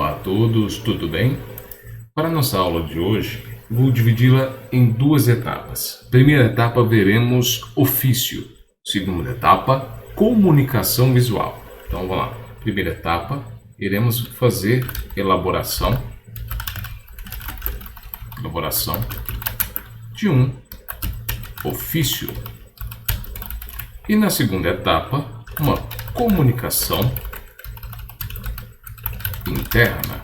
Olá a todos, tudo bem? Para a nossa aula de hoje, vou dividi-la em duas etapas. Primeira etapa, veremos ofício. Segunda etapa, comunicação visual. Então, vamos lá. Primeira etapa, iremos fazer elaboração de um ofício. E na segunda etapa, uma comunicação interna.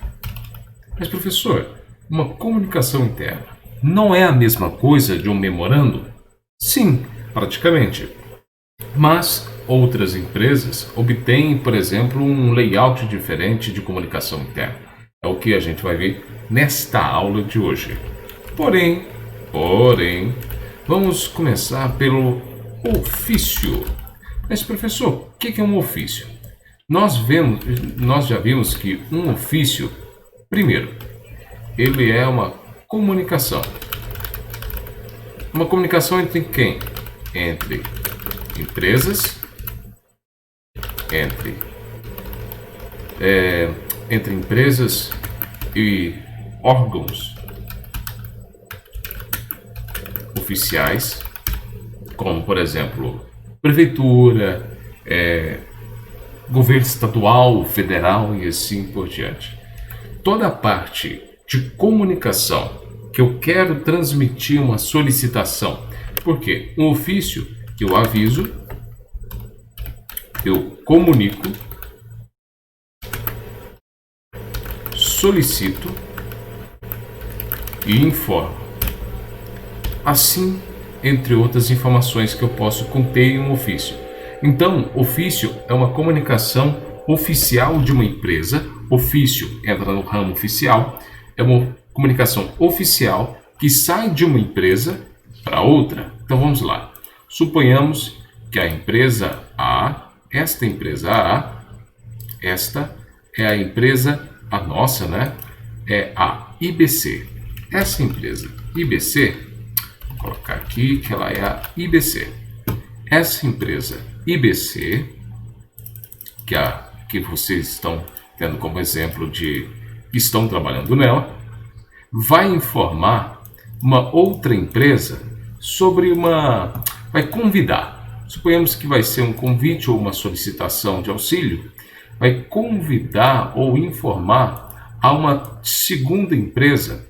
Mas, professor, uma comunicação interna não é a mesma coisa de um memorando? Sim, praticamente. Mas outras empresas obtêm, por exemplo, um layout diferente de comunicação interna. É o que a gente vai ver nesta aula de hoje. Porém, vamos começar pelo ofício. Mas, professor, o que é um ofício? Nós já vimos que um ofício, primeiro, ele é uma comunicação. Uma comunicação entre quem? Entre empresas, entre empresas e órgãos oficiais, como, por exemplo, prefeitura, governo estadual, federal e assim por diante. Toda a parte de comunicação que eu quero transmitir uma solicitação, porque um ofício eu aviso, eu comunico, solicito e informo. Assim, entre outras informações que eu posso conter em um ofício. Então, ofício é uma comunicação oficial de uma empresa. Ofício entra no ramo oficial. É uma comunicação oficial que sai de uma empresa para outra. Então, vamos lá. Suponhamos que a empresa A, esta é a empresa, a nossa, né? É a IBC. Essa empresa IBC, vou colocar aqui que ela é a IBC. Essa empresa IBC, que vocês estão tendo como exemplo de que estão trabalhando nela, vai informar uma outra empresa sobre vai convidar. Suponhamos que vai ser um convite ou uma solicitação de auxílio, vai convidar ou informar a uma segunda empresa,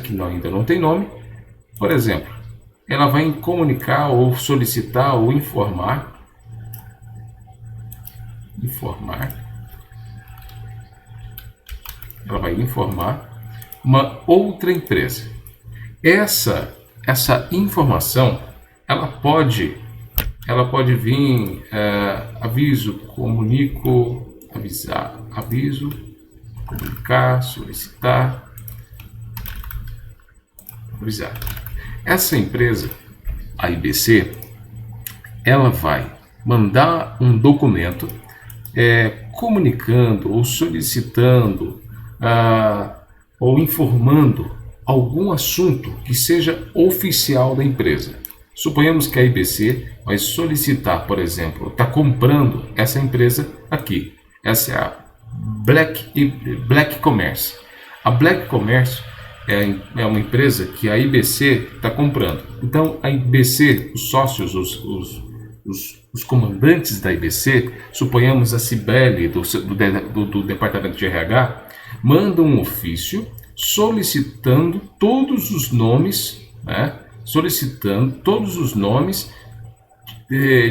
que ainda não tem nome, por exemplo. Ela vai comunicar ou solicitar ou informar ela vai informar uma outra empresa. Essa informação, ela pode vir aviso, comunico, avisar, aviso, comunicar, solicitar, avisar. Essa empresa, a IBC, ela vai mandar um documento comunicando ou solicitando ou informando algum assunto que seja oficial da empresa. Suponhamos que a IBC vai solicitar, por exemplo, está comprando essa empresa aqui. Essa é a Black Commerce. A Black Commerce é uma empresa que a IBC está comprando. Então, a IBC, os sócios, os comandantes da IBC, suponhamos a Cibele do departamento de RH, mandam um ofício solicitando todos os nomes,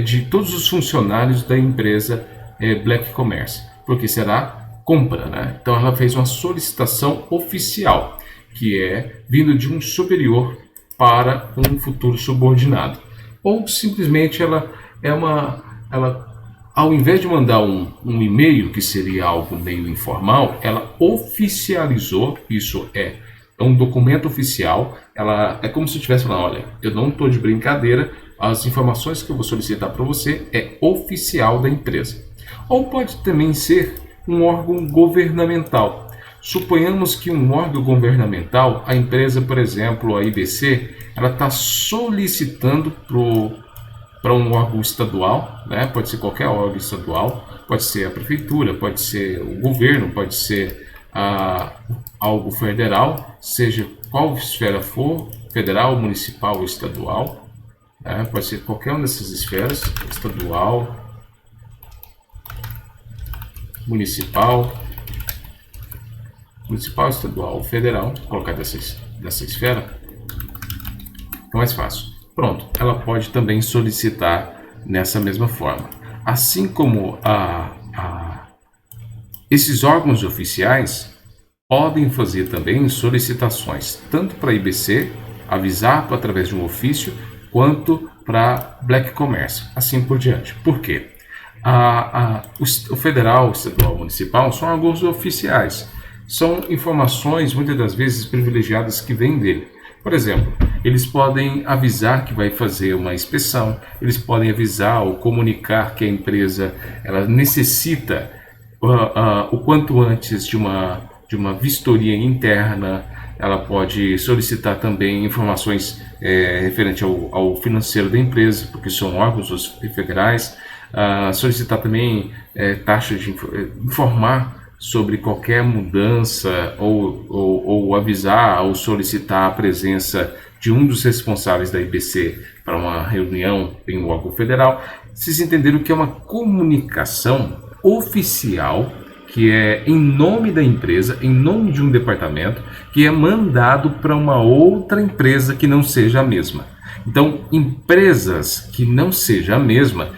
de todos os funcionários da empresa Black Commerce, porque será compra, né? Então, ela fez uma solicitação oficial, que é vindo de um superior para um futuro subordinado. Ou simplesmente ela ao invés de mandar um e-mail, que seria algo meio informal, ela oficializou, isso é um documento oficial, ela é como se estivesse falando, olha, eu não estou de brincadeira, as informações que eu vou solicitar para você é oficial da empresa. Ou pode também ser um órgão governamental. Suponhamos que um órgão governamental, a empresa, por exemplo, a IBC, ela está solicitando para um órgão estadual, né? Pode ser qualquer órgão estadual, pode ser a prefeitura, pode ser o governo, pode ser algo federal, seja qual esfera for, federal, municipal ou estadual, pode ser qualquer uma dessas esferas, estadual, municipal, estadual, federal, vou colocar dessa esfera, é mais fácil. Pronto, ela pode também solicitar nessa mesma forma. Assim como esses órgãos oficiais podem fazer também solicitações, tanto para a IBC, avisar através de um ofício, quanto para Black Commerce, assim por diante. Por quê? O federal, estadual, municipal são órgãos oficiais. São informações, muitas das vezes, privilegiadas que vêm dele. Por exemplo, eles podem avisar que vai fazer uma inspeção, eles podem avisar ou comunicar que a empresa ela necessita o quanto antes de uma vistoria interna. Ela pode solicitar também informações referente ao financeiro da empresa, porque são órgãos federais. Solicitar também taxa de informar sobre qualquer mudança ou avisar ou solicitar a presença de um dos responsáveis da IBC para uma reunião em um órgão federal. Vocês entenderam que é uma comunicação oficial que é em nome da empresa, em nome de um departamento, que é mandado para uma outra empresa que não seja a mesma. Então, empresas que não seja a mesma,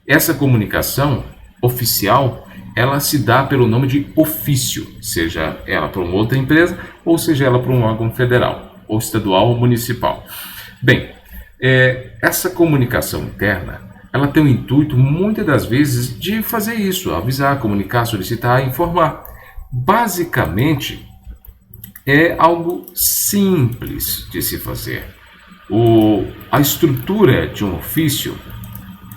essa comunicação oficial, ela se dá pelo nome de ofício, seja ela para uma outra empresa ou seja ela para um órgão federal, ou estadual ou municipal. Bem, essa comunicação interna, ela tem o intuito, muitas das vezes, de fazer isso, avisar, comunicar, solicitar, informar. Basicamente, é algo simples de se fazer. A estrutura de um ofício,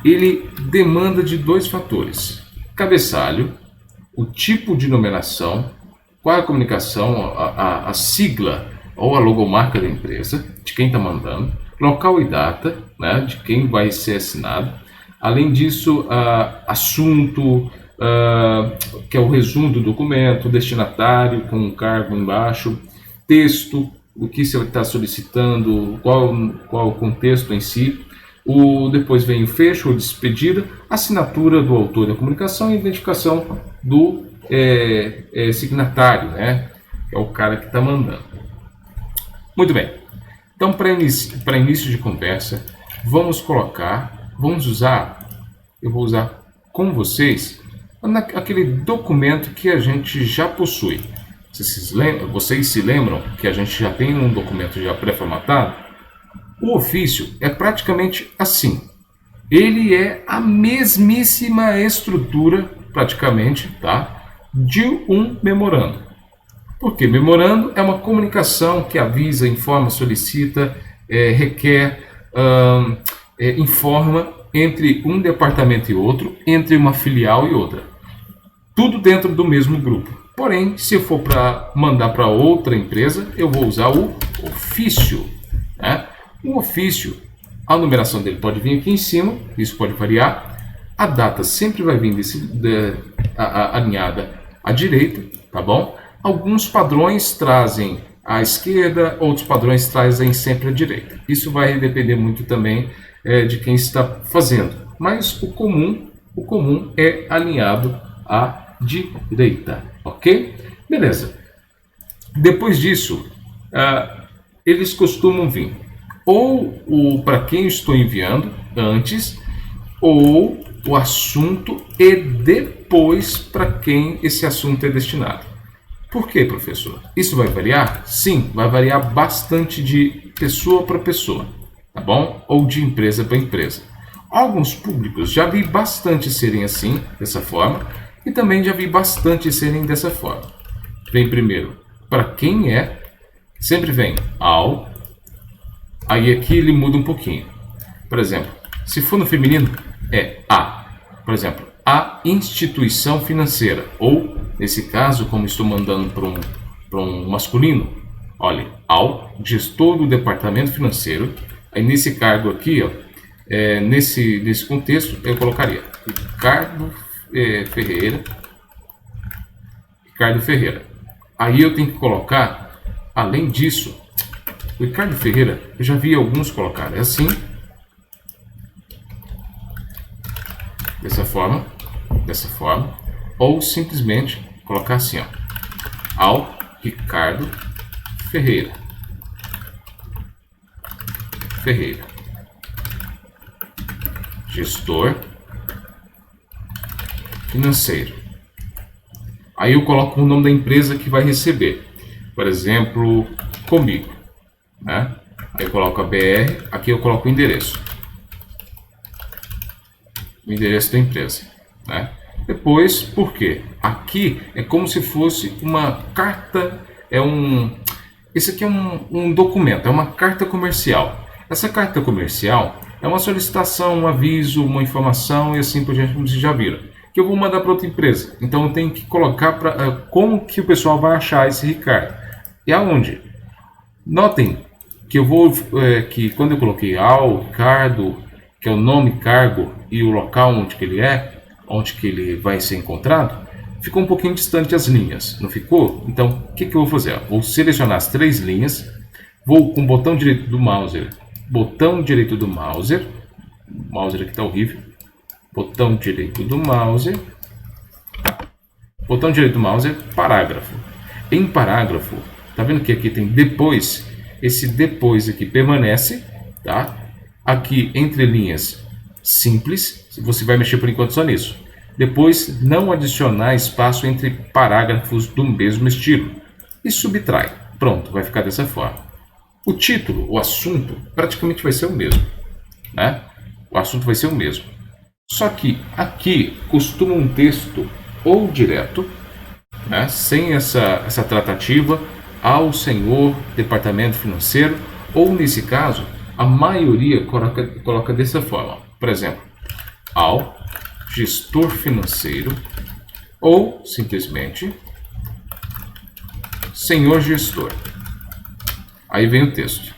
ele demanda de 2 fatores. Cabeçalho, o tipo de numeração, qual é a comunicação, a sigla ou a logomarca da empresa, de quem está mandando, local e data, né, de quem vai ser assinado. Além disso, assunto, que é o resumo do documento, destinatário com um cargo embaixo, texto, o que você está solicitando, qual o contexto em si. Depois vem o fecho ou despedida, assinatura do autor da comunicação e identificação do signatário, né? Que é o cara que está mandando. Muito bem. Então, para início de conversa, eu vou usar com vocês aquele documento que a gente já possui. Vocês se lembram que a gente já tem um documento já pré-formatado? O ofício é praticamente assim. Ele é a mesmíssima estrutura, praticamente, tá, de um memorando. Porque memorando é uma comunicação que avisa, informa, solicita, requer, informa entre um departamento e outro, entre uma filial e outra. Tudo dentro do mesmo grupo. Porém, se for para mandar para outra empresa, eu vou usar o ofício, né? O ofício, a numeração dele pode vir aqui em cima, isso pode variar. A data sempre vai vir alinhada à direita, tá bom? Alguns padrões trazem à esquerda, outros padrões trazem sempre à direita. Isso vai depender muito também de quem está fazendo. Mas o comum é alinhado à direita, ok? Beleza. Depois disso, eles costumam vir ou para quem eu estou enviando antes, ou o assunto e depois para quem esse assunto é destinado. Por quê, professor? Isso vai variar? Sim, vai variar bastante de pessoa para pessoa, tá bom? Ou de empresa para empresa. Alguns públicos já vi bastante serem assim, dessa forma, e também já vi bastante serem dessa forma. Vem primeiro para quem é, sempre vem ao. Aí aqui ele muda um pouquinho. Por exemplo, se for no feminino, é a. Por exemplo, a instituição financeira. Ou, nesse caso, como estou mandando para um masculino, olha, ao gestor do departamento financeiro. Aí nesse cargo aqui, ó, nesse contexto, eu colocaria Ricardo Ferreira. Ricardo Ferreira. Aí eu tenho que colocar, além disso, o Ricardo Ferreira, eu já vi alguns colocar, é assim, dessa forma, ou simplesmente colocar assim, ó, ao Ricardo Ferreira, gestor financeiro. Aí eu coloco o nome da empresa que vai receber, por exemplo, comigo, né? Aí eu coloco a BR, aqui eu coloco o endereço da empresa, né? Depois, por quê? Aqui é como se fosse uma carta, esse aqui é um documento, é uma carta comercial. Essa carta comercial é uma solicitação, um aviso, uma informação e assim por diante, como vocês já viram, que eu vou mandar para outra empresa. Então eu tenho que colocar como que o pessoal vai achar esse Ricardo. E aonde? Notem que que quando eu coloquei ao Ricardo, que é o nome, cargo e o local onde que ele vai ser encontrado, ficou um pouquinho distante as linhas, não ficou? Então o que eu vou fazer? Vou selecionar as 3 linhas, vou com o botão direito do mouse, o mouse aqui está horrível, botão direito do mouse, parágrafo. Em parágrafo, tá vendo que aqui tem depois? Esse depois aqui permanece, tá? Aqui entre linhas simples, você vai mexer por enquanto só nisso. Depois, não adicionar espaço entre parágrafos do mesmo estilo e subtrai. Pronto, vai ficar dessa forma. O título, o assunto, praticamente vai ser o mesmo, né? O assunto vai ser o mesmo. Só que aqui costuma um texto ou direto, né, sem essa tratativa, ao senhor departamento financeiro, ou nesse caso, a maioria coloca dessa forma. Por exemplo, ao gestor financeiro, ou simplesmente senhor gestor. Aí vem o texto.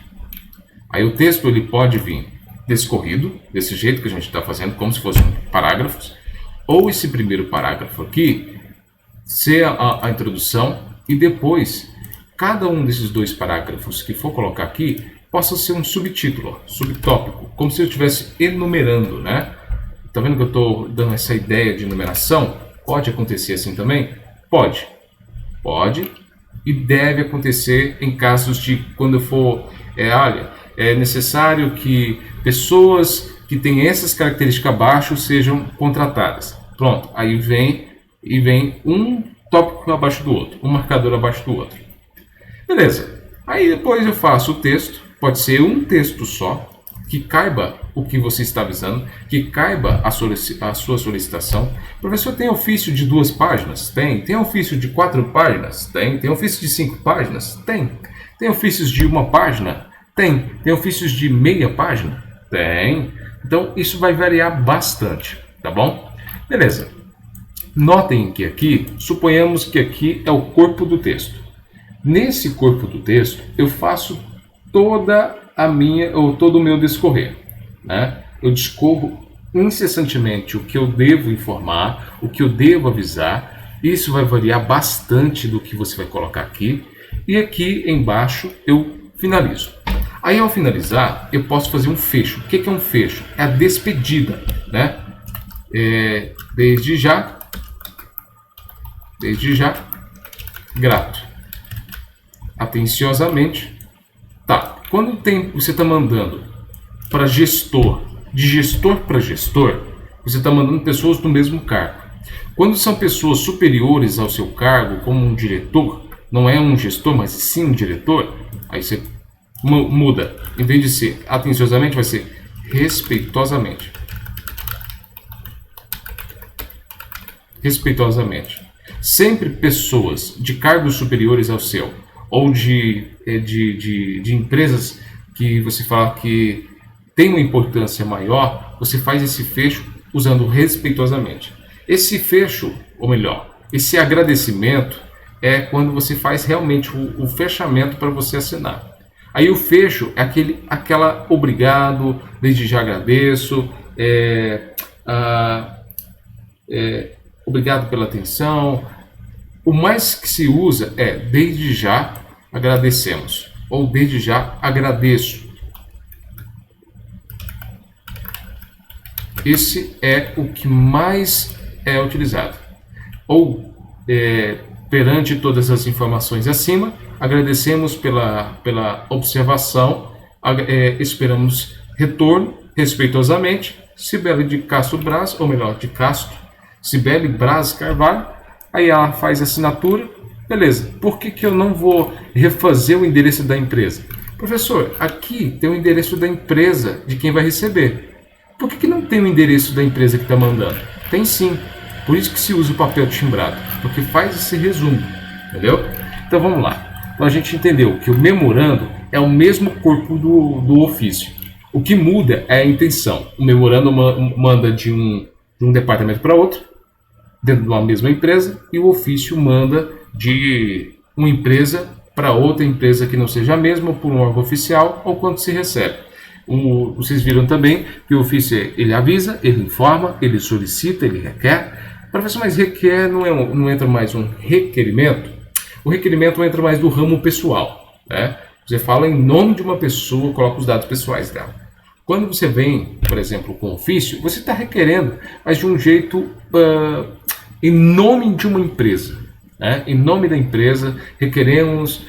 Aí o texto ele pode vir descorrido, desse jeito que a gente está fazendo, como se fossem parágrafos, ou esse primeiro parágrafo aqui ser a introdução e depois cada um desses 2 parágrafos que for colocar aqui possa ser um subtítulo, subtópico, como se eu estivesse enumerando, né? Tá vendo que eu estou dando essa ideia de numeração? Pode acontecer assim também? Pode e deve acontecer em casos de quando for, é necessário que pessoas que têm essas características abaixo sejam contratadas. Pronto, aí vem um tópico abaixo do outro, um marcador abaixo do outro. Beleza, aí depois eu faço o texto, pode ser um texto só, que caiba o que você está avisando, que caiba a sua solicitação. Professor, tem ofício de 2 páginas? Tem ofício de 4 páginas? Tem ofício de 5 páginas? Tem ofícios de 1 página? Tem ofícios de meia página? Tem. Então, isso vai variar bastante, tá bom? Beleza. Notem que aqui, suponhamos que aqui é o corpo do texto. Nesse corpo do texto, eu faço todo o meu discorrer, né? Eu discorro incessantemente o que eu devo informar, o que eu devo avisar. Isso vai variar bastante do que você vai colocar aqui. E aqui embaixo eu finalizo. Aí ao finalizar, eu posso fazer um fecho. O que é um fecho? É a despedida, né? Desde já, grato. Atenciosamente. Tá. Quando você está mandando para gestor, de gestor para gestor, você está mandando pessoas do mesmo cargo. Quando são pessoas superiores ao seu cargo, como um diretor, não é um gestor, mas sim um diretor, aí você muda. Em vez de ser atenciosamente, vai ser respeitosamente. Sempre pessoas de cargos superiores ao seu, ou de empresas que você fala que tem uma importância maior, você faz esse fecho usando respeitosamente. Esse fecho, ou melhor, esse agradecimento é quando você faz realmente o fechamento para você assinar. Aí o fecho é aquela obrigado, desde já agradeço, obrigado pela atenção. O mais que se usa é desde já agradecemos ou desde já agradeço. Esse é o que mais é utilizado. Ou perante todas as informações acima, agradecemos pela observação, esperamos retorno respeitosamente. Cibele de Castro Braz, ou melhor, de Castro, Cibele Braz Carvalho. Aí ela faz a assinatura, beleza. Por que eu não vou refazer o endereço da empresa? Professor, aqui tem o endereço da empresa de quem vai receber. Por que não tem o endereço da empresa que está mandando? Tem sim. Por isso que se usa o papel timbrado, porque faz esse resumo, entendeu? Então vamos lá. Então a gente entendeu que o memorando é o mesmo corpo do ofício. O que muda é a intenção. O memorando manda de um departamento para outro, dentro de uma mesma empresa, e o ofício manda de uma empresa para outra empresa que não seja a mesma, por um órgão oficial, ou quando se recebe. Vocês viram também que o ofício ele avisa, ele informa, ele solicita, ele requer. Professor, mas requer não entra mais um requerimento? O requerimento entra mais do ramo pessoal, né? Você fala em nome de uma pessoa, coloca os dados pessoais dela. Quando você vem, por exemplo, com ofício, você está requerendo, mas de um jeito em nome de uma empresa. Né? Em nome da empresa, requeremos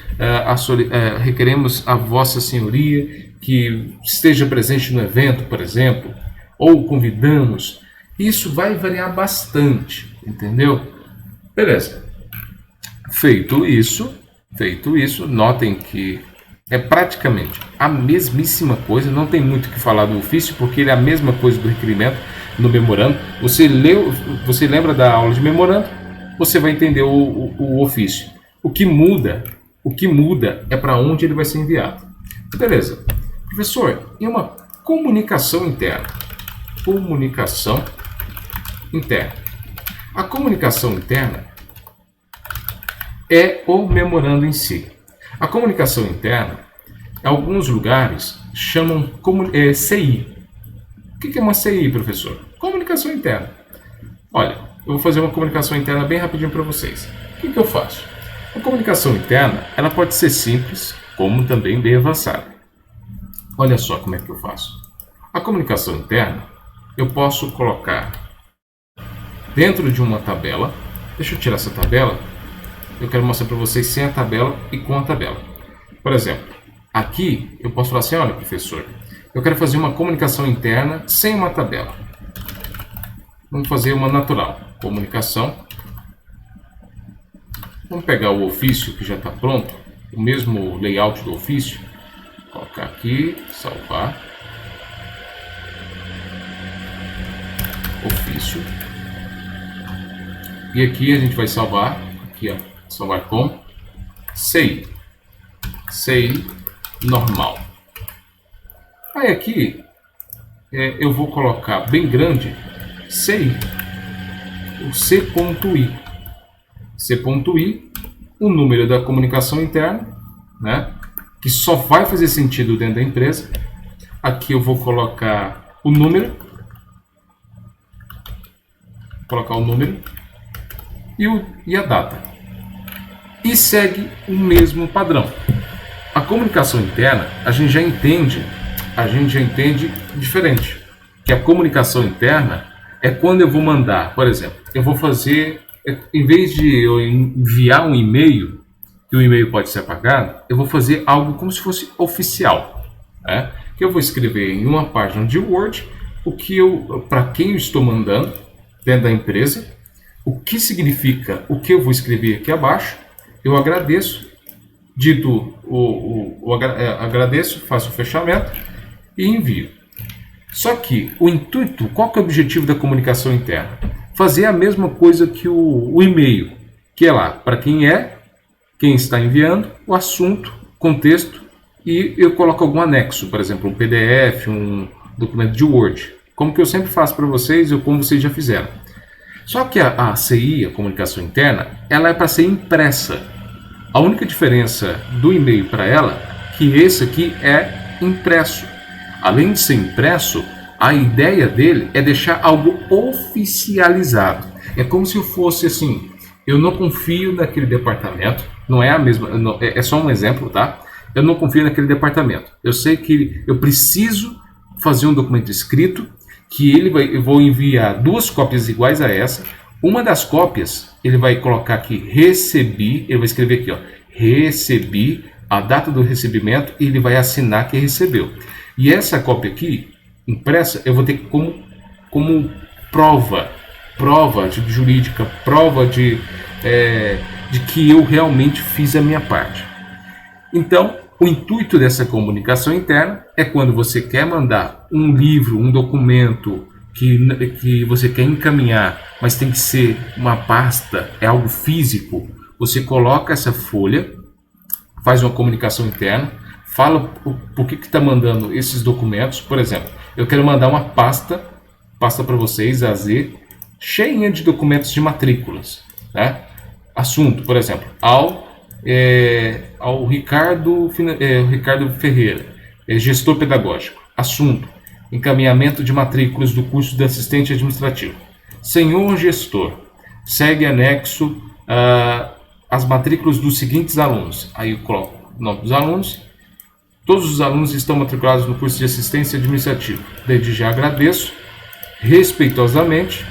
a Vossa Senhoria que esteja presente no evento, por exemplo, ou convidamos. Isso vai variar bastante, entendeu? Beleza. Feito isso, notem que é praticamente a mesmíssima coisa, não tem muito o que falar do ofício, porque ele é a mesma coisa do requerimento no memorando. Você lembra da aula de memorando, você vai entender o ofício. O que muda é para onde ele vai ser enviado. Beleza. Professor, e uma comunicação interna? Comunicação interna. A comunicação interna é o memorando em si. A comunicação interna, em alguns lugares, chamam CI. O que é uma CI, professor? Comunicação interna. Olha, eu vou fazer uma comunicação interna bem rapidinho para vocês. O que eu faço? A comunicação interna, ela pode ser simples, como também bem avançada. Olha só como é que eu faço. A comunicação interna, eu posso colocar dentro de uma tabela. Deixa eu tirar essa tabela. Eu quero mostrar para vocês sem a tabela e com a tabela. Por exemplo, aqui eu posso falar assim, olha professor, eu quero fazer uma comunicação interna sem uma tabela. Vamos fazer uma natural. Comunicação. Vamos pegar o ofício que já está pronto, o mesmo layout do ofício. Colocar aqui, salvar. Ofício. E aqui a gente vai salvar, aqui ó, salvar com CI. CI normal. Aí aqui eu vou colocar bem grande CI. O C.I. C.I, o número da comunicação interna, né? Que só vai fazer sentido dentro da empresa. Aqui eu vou colocar o número. Colocar o número e a data. E segue o mesmo padrão. A comunicação interna, a gente já entende diferente. Que a comunicação interna é quando eu vou mandar, por exemplo, eu vou fazer, em vez de eu enviar um e-mail, que o e-mail pode ser apagado, eu vou fazer algo como se fosse oficial, né? Que eu vou escrever em uma página de Word para quem eu estou mandando dentro da empresa, o que significa o que eu vou escrever aqui abaixo. Eu agradeço, agradeço, faço o fechamento e envio. Só que o intuito, qual que é o objetivo da comunicação interna? Fazer a mesma coisa que o e-mail, que é lá para quem está enviando, o assunto, contexto, e eu coloco algum anexo, por exemplo, um PDF, um documento de Word, como que eu sempre faço para vocês, ou como vocês já fizeram. Só que a CI, a comunicação interna, ela é para ser impressa. A única diferença do e-mail para ela, que esse aqui é impresso. Além de ser impresso, a ideia dele é deixar algo oficializado. É como se eu fosse assim, eu não confio naquele departamento, não é a mesma, é só um exemplo, tá? Eu não confio naquele departamento. Eu sei que eu preciso fazer um documento escrito, que eu vou enviar 2 cópias iguais a essa. Uma das cópias, ele vai colocar aqui, recebi, ele vai escrever aqui, ó, recebi, a data do recebimento, e ele vai assinar que recebeu. E essa cópia aqui, impressa, eu vou ter como prova jurídica, prova de que eu realmente fiz a minha parte. Então, o intuito dessa comunicação interna é quando você quer mandar um livro, um documento que você quer encaminhar, mas tem que ser uma pasta, é algo físico, você coloca essa folha, faz uma comunicação interna, fala por que está mandando esses documentos. Por exemplo, eu quero mandar uma pasta para vocês, AZ, cheinha de documentos de matrículas, né? Assunto, por exemplo, ao Ricardo Ferreira, gestor pedagógico. Assunto, encaminhamento de matrículas do curso de assistente administrativo. Senhor gestor, segue anexo as matrículas dos seguintes alunos. Aí eu coloco o nome dos alunos. Todos os alunos estão matriculados no curso de assistência administrativa. Desde já agradeço, respeitosamente,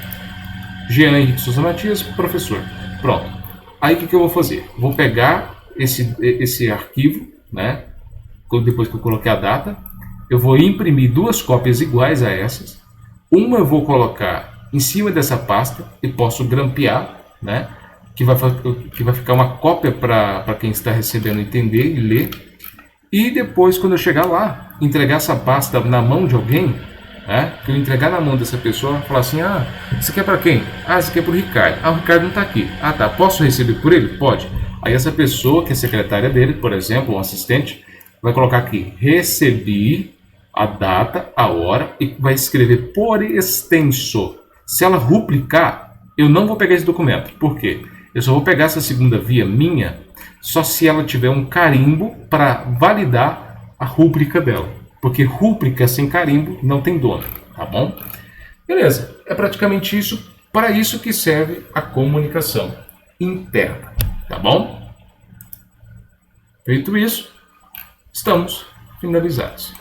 Jean Henrique Souza Matias, professor. Pronto. Aí o que eu vou fazer? Vou pegar esse arquivo, né? Depois que eu coloquei a data, eu vou imprimir 2 cópias iguais a essas. Uma eu vou colocar em cima dessa pasta e posso grampear, né? Que vai ficar uma cópia para quem está recebendo entender e ler. E depois, quando eu chegar lá, entregar essa pasta na mão de alguém, né? Que eu entregar na mão dessa pessoa, falar assim, isso aqui é para quem? Isso aqui é para o Ricardo. O Ricardo não está aqui. Tá, posso receber por ele? Pode. Aí essa pessoa, que é secretária dele, por exemplo, um assistente, vai colocar aqui, recebi a data, a hora, e vai escrever por extenso. Se ela rubricar, eu não vou pegar esse documento. Por quê? Eu só vou pegar essa segunda via minha, só se ela tiver um carimbo para validar a rúbrica dela. Porque rúbrica sem carimbo não tem dono, tá bom? Beleza, é praticamente isso, para isso que serve a comunicação interna, tá bom? Feito isso, estamos finalizados.